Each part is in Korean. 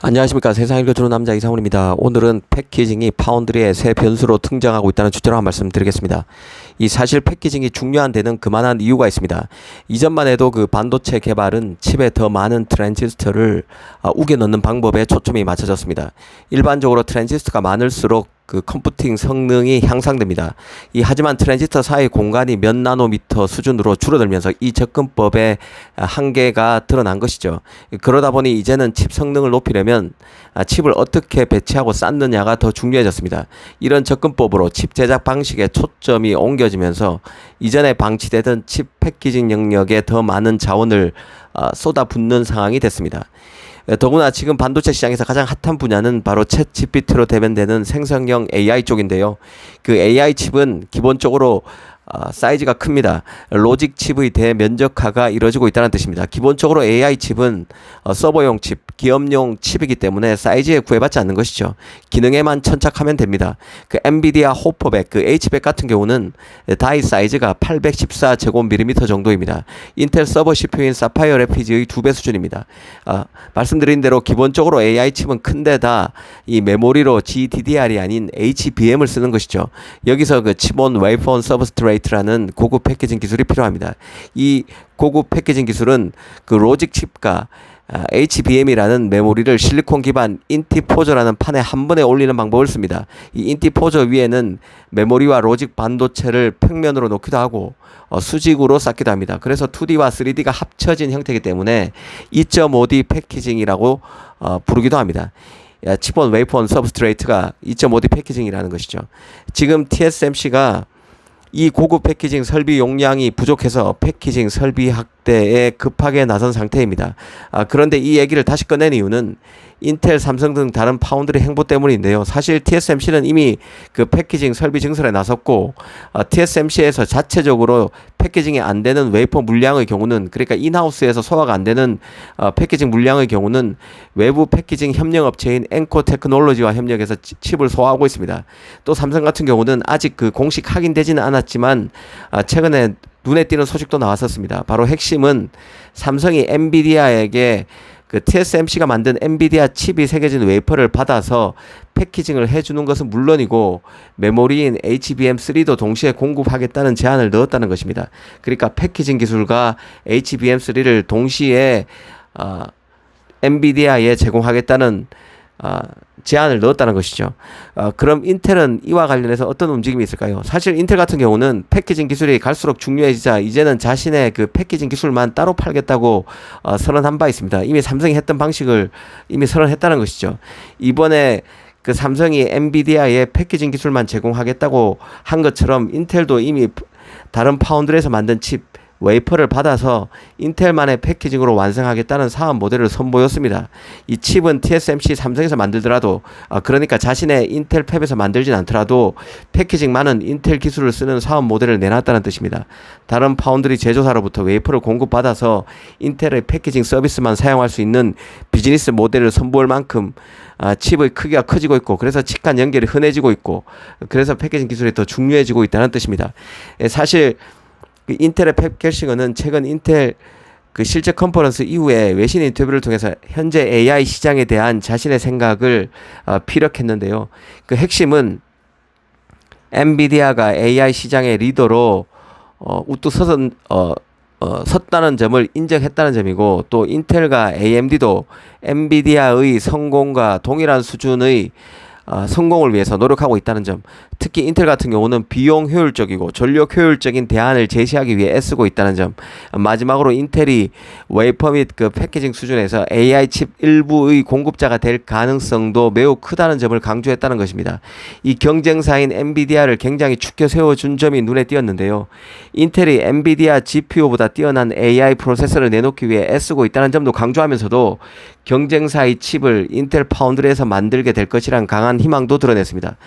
안녕하십니까. 세상을 읽어주는 남자 이상훈입니다. 오늘은 패키징이 파운드리의 새 변수로 등장하고 있다는 주제로 한 말씀 드리겠습니다. 이 사실 패키징이 중요한 데는 그만한 이유가 있습니다. 이전만 해도 그 반도체 개발은 칩에 더 많은 트랜지스터를 우겨 넣는 방법에 초점이 맞춰졌습니다. 일반적으로 트랜지스터가 많을수록 그 컴퓨팅 성능이 향상됩니다. 하지만 트랜지스터 사이 공간이 몇 나노미터 수준으로 줄어들면서 이 접근법의 한계가 드러난 것이죠. 그러다 보니 이제는 칩 성능을 높이려면 칩을 어떻게 배치하고 쌓느냐가 더 중요해졌습니다. 이런 접근법으로 칩 제작 방식에 초점이 옮겨지면서 이전에 방치되던 칩 패키징 영역에 더 많은 자원을 쏟아붓는 상황이 됐습니다. 더구나 지금 반도체 시장에서 가장 핫한 분야는 바로 챗 GPT로 대변되는 생성형 AI 쪽인데요. 그 AI 칩은 기본적으로 사이즈가 큽니다. 로직 칩의 대면적화가 이루어지고 있다는 뜻입니다. 기본적으로 AI 칩은 서버용 칩, 기업용 칩이기 때문에 사이즈에 구애받지 않는 것이죠. 기능에만 천착하면 됩니다. 그 엔비디아 호퍼백, 그 H백 같은 경우는 다이 사이즈가 814제곱밀리미터 정도입니다. 인텔 서버 CPU인 사파이어 래피즈의 2배 수준입니다. 말씀드린 대로 기본적으로 AI 칩은 큰데다 이 메모리로 GDDR이 아닌 HBM을 쓰는 것이죠. 여기서 그 칩온 웨이퍼온 서브스트레이트라는 고급 패키징 기술이 필요합니다. 이 고급 패키징 기술은 그 로직 칩과 HBM이라는 메모리를 실리콘 기반 인티포저라는 판에 한 번에 올리는 방법을 씁니다. 이 인티포저 위에는 메모리와 로직 반도체를 평면으로 놓기도 하고 수직으로 쌓기도 합니다. 그래서 2D와 3D가 합쳐진 형태이기 때문에 2.5D 패키징이라고 부르기도 합니다. 칩온 웨이퍼온 서브스트레이트가 2.5D 패키징이라는 것이죠. 지금 TSMC가 이 고급 패키징 설비 용량이 부족해서 패키징 설비 확대에 급하게 나선 상태입니다. 그런데 이 얘기를 다시 꺼낸 이유는 인텔, 삼성 등 다른 파운드리 행보 때문인데요. 사실 TSMC는 이미 그 패키징 설비 증설에 나섰고 TSMC에서 자체적으로 패키징이 안 되는 웨이퍼 물량의 경우는, 그러니까 인하우스에서 소화가 안 되는 패키징 물량의 경우는 외부 패키징 협력업체인 엔코 테크놀로지와 협력해서 칩을 소화하고 있습니다. 또 삼성 같은 경우는 아직 그 공식 확인되지는 않았지만 최근에 눈에 띄는 소식도 나왔었습니다. 바로 핵심은 삼성이 엔비디아에게 그 TSMC가 만든 엔비디아 칩이 새겨진 웨이퍼를 받아서 패키징을 해주는 것은 물론이고 메모리인 HBM3도 동시에 공급하겠다는 제안을 넣었다는 것입니다. 그러니까 패키징 기술과 HBM3를 동시에 엔비디아에 제공하겠다는 제안을 넣었다는 것이죠. 그럼 인텔은 이와 관련해서 어떤 움직임이 있을까요? 사실 인텔 같은 경우는 패키징 기술이 갈수록 중요해지자 이제는 자신의 그 패키징 기술만 따로 팔겠다고 선언한 바 있습니다. 이미 삼성이 했던 방식을 이미 선언했다는 것이죠. 이번에 그 삼성이 엔비디아에 패키징 기술만 제공하겠다고 한 것처럼 인텔도 이미 다른 파운드리에서 만든 칩 웨이퍼를 받아서 인텔만의 패키징으로 완성하겠다는 사업 모델을 선보였습니다. 이 칩은 TSMC, 삼성에서 만들더라도 그러니까 자신의 인텔 팹에서 만들진 않더라도 패키징만은 인텔 기술을 쓰는 사업 모델을 내놨다는 뜻입니다. 다른 파운드리 제조사로부터 웨이퍼를 공급받아서 인텔의 패키징 서비스만 사용할 수 있는 비즈니스 모델을 선보일 만큼 칩의 크기가 커지고 있고, 그래서 칩 간 연결이 흔해지고 있고, 그래서 패키징 기술이 더 중요해지고 있다는 뜻입니다. 사실 인텔의 팹 겔싱어는 최근 인텔 그 실제 컨퍼런스 이후에 외신 인터뷰를 통해서 현재 AI 시장에 대한 자신의 생각을 피력했는데요. 그 핵심은 엔비디아가 AI 시장의 리더로 우뚝 섰다는 점을 인정했다는 점이고, 또 인텔과 AMD도 엔비디아의 성공과 동일한 수준의 성공을 위해서 노력하고 있다는 점, 특히 인텔 같은 경우는 비용 효율적이고 전력 효율적인 대안을 제시하기 위해 애쓰고 있다는 점, 마지막으로 인텔이 웨이퍼 및 그 패키징 수준에서 AI 칩 일부의 공급자가 될 가능성도 매우 크다는 점을 강조했다는 것입니다. 이 경쟁사인 엔비디아를 굉장히 축켜 세워준 점이 눈에 띄었는데요. 인텔이 엔비디아 GPU보다 뛰어난 AI 프로세서를 내놓기 위해 애쓰고 있다는 점도 강조하면서도 경쟁사의 칩을 인텔 파운드리에서 만들게 될 것이란 강한 희망도 드러냈습니다.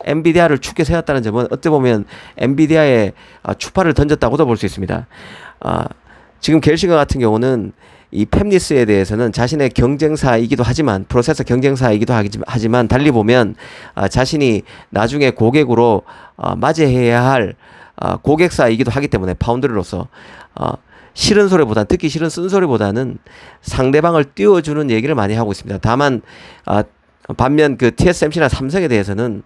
엔비디아를 축켜 세웠다는 점은 어떻게 보면 엔비디아의 추파를 던졌다고도 볼 수 있습니다. 지금 겔싱어 같은 경우는 이 팹리스에 대해서는 자신의 경쟁사이기도 하지만, 프로세서 경쟁사이기도 하지만 달리 보면 자신이 나중에 고객으로 맞이해야 할 고객사이기도 하기 때문에 파운드리로서 싫은 소리보다, 듣기 싫은 쓴소리보다는 상대방을 띄워주는 얘기를 많이 하고 있습니다. 다만 반면 그 TSMC나 삼성에 대해서는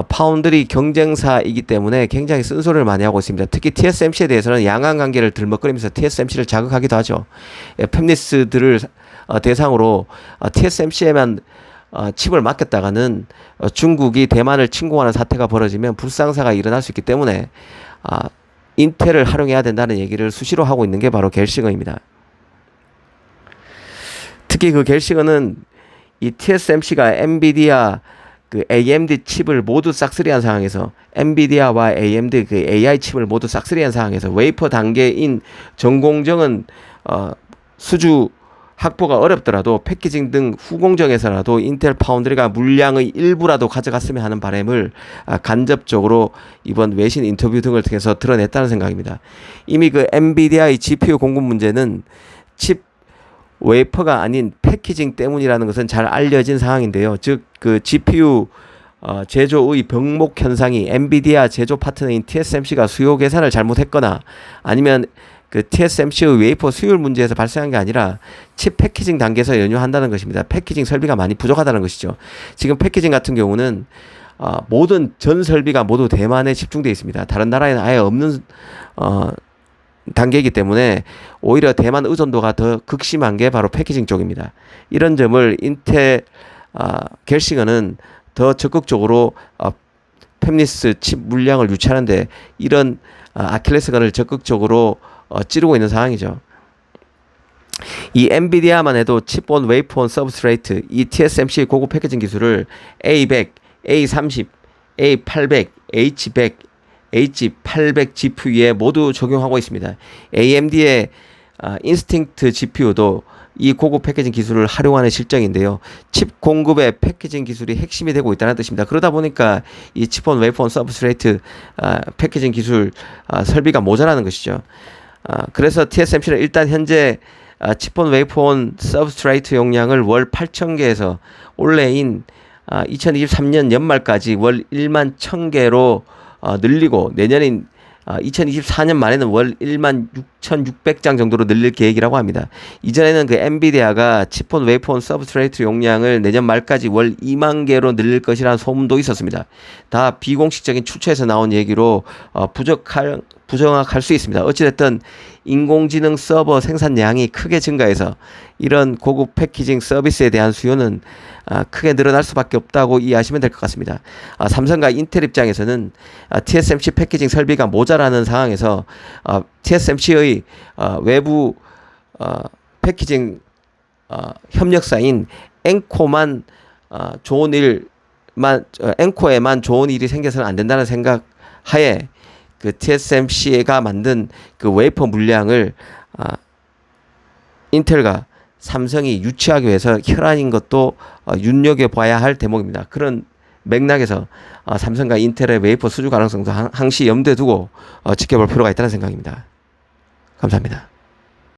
파운드리 경쟁사이기 때문에 굉장히 쓴소리를 많이 하고 있습니다. 특히 TSMC에 대해서는 양안 관계를 들먹거리면서 TSMC를 자극하기도 하죠. 팹리스들을 대상으로 TSMC에만 칩을 맡겼다가는 중국이 대만을 침공하는 사태가 벌어지면 불상사가 일어날 수 있기 때문에 인텔을 활용해야 된다는 얘기를 수시로 하고 있는 게 바로 갤시건입니다. 특히 그 갤시건은 이 TSMC가 엔비디아 그 AMD 칩을 모두 싹쓸이한 상황에서 엔비디아와 AMD 그 AI 칩을 모두 싹쓸이한 상황에서 웨이퍼 단계인 전공정은 수주 확보가 어렵더라도 패키징 등 후공정에서라도 인텔 파운드리가 물량의 일부라도 가져갔으면 하는 바람을 간접적으로 이번 외신 인터뷰 등을 통해서 드러냈다는 생각입니다. 이미 그 엔비디아의 GPU 공급 문제는 칩 웨이퍼가 아닌 패키징 때문이라는 것은 잘 알려진 상황인데요. 즉 그 GPU 제조의 병목 현상이 엔비디아 제조 파트너인 TSMC가 수요 계산을 잘못했거나 아니면 그 TSMC의 웨이퍼 수율 문제에서 발생한 게 아니라 칩 패키징 단계에서 연유한다는 것입니다. 패키징 설비가 많이 부족하다는 것이죠. 지금 패키징 같은 경우는 모든 전 설비가 모두 대만에 집중되어 있습니다. 다른 나라에는 아예 없는 단계이기 때문에 오히려 대만 의존도가 더 극심한 게 바로 패키징 쪽입니다. 이런 점을 인텔 갤시건은 더 적극적으로 팹리스 칩 물량을 유치하는데 이런 아킬레스건을 적극적으로 찌르고 있는 상황이죠. 이 엔비디아만 해도 칩온 웨이퍼온 서브스트레이트 이 TSMC 고급 패키징 기술을 A100, A30, A800, H100, H800 GPU에 모두 적용하고 있습니다. AMD의 인스팅트 GPU도 이 고급 패키징 기술을 활용하는 실정인데요. 칩 공급의 패키징 기술이 핵심이 되고 있다는 뜻입니다. 그러다 보니까 이 칩온 웨이퍼온 서브스트레이트 패키징 기술 설비가 모자라는 것이죠. 그래서 TSMC는 일단 현재 칩온 웨이퍼온 서브스트레이트 용량을 월 8,000개에서 올해인 2023년 연말까지 월 1만 1,000개로 늘리고 내년인 2024년 말에는 월 1만 6,600장 정도로 늘릴 계획이라고 합니다. 이전에는 그 엔비디아가 칩온 웨이퍼온 서브스트레이트 용량을 내년 말까지 월 2만 개로 늘릴 것이라는 소문도 있었습니다. 다 비공식적인 추측에서 나온 얘기로 부정확할 수 있습니다. 어찌됐든 인공지능 서버 생산량이 크게 증가해서 이런 고급 패키징 서비스에 대한 수요는 크게 늘어날 수밖에 없다고 이해하시면 될 것 같습니다. 삼성과 인텔 입장에서는 TSMC 패키징 설비가 모자라는 상황에서 TSMC의 외부 패키징 협력사인 앵코만 앵코에만 좋은 일이 생겨서는 안 된다는 생각 하에 그 TSMC가 만든 그 웨이퍼 물량을 인텔과 삼성이 유치하기 위해서 혈안인 것도 눈여겨봐야 할 대목입니다. 그런 맥락에서 삼성과 인텔의 웨이퍼 수주 가능성도 항시 염두에 두고 지켜볼 필요가 있다는 생각입니다. 감사합니다.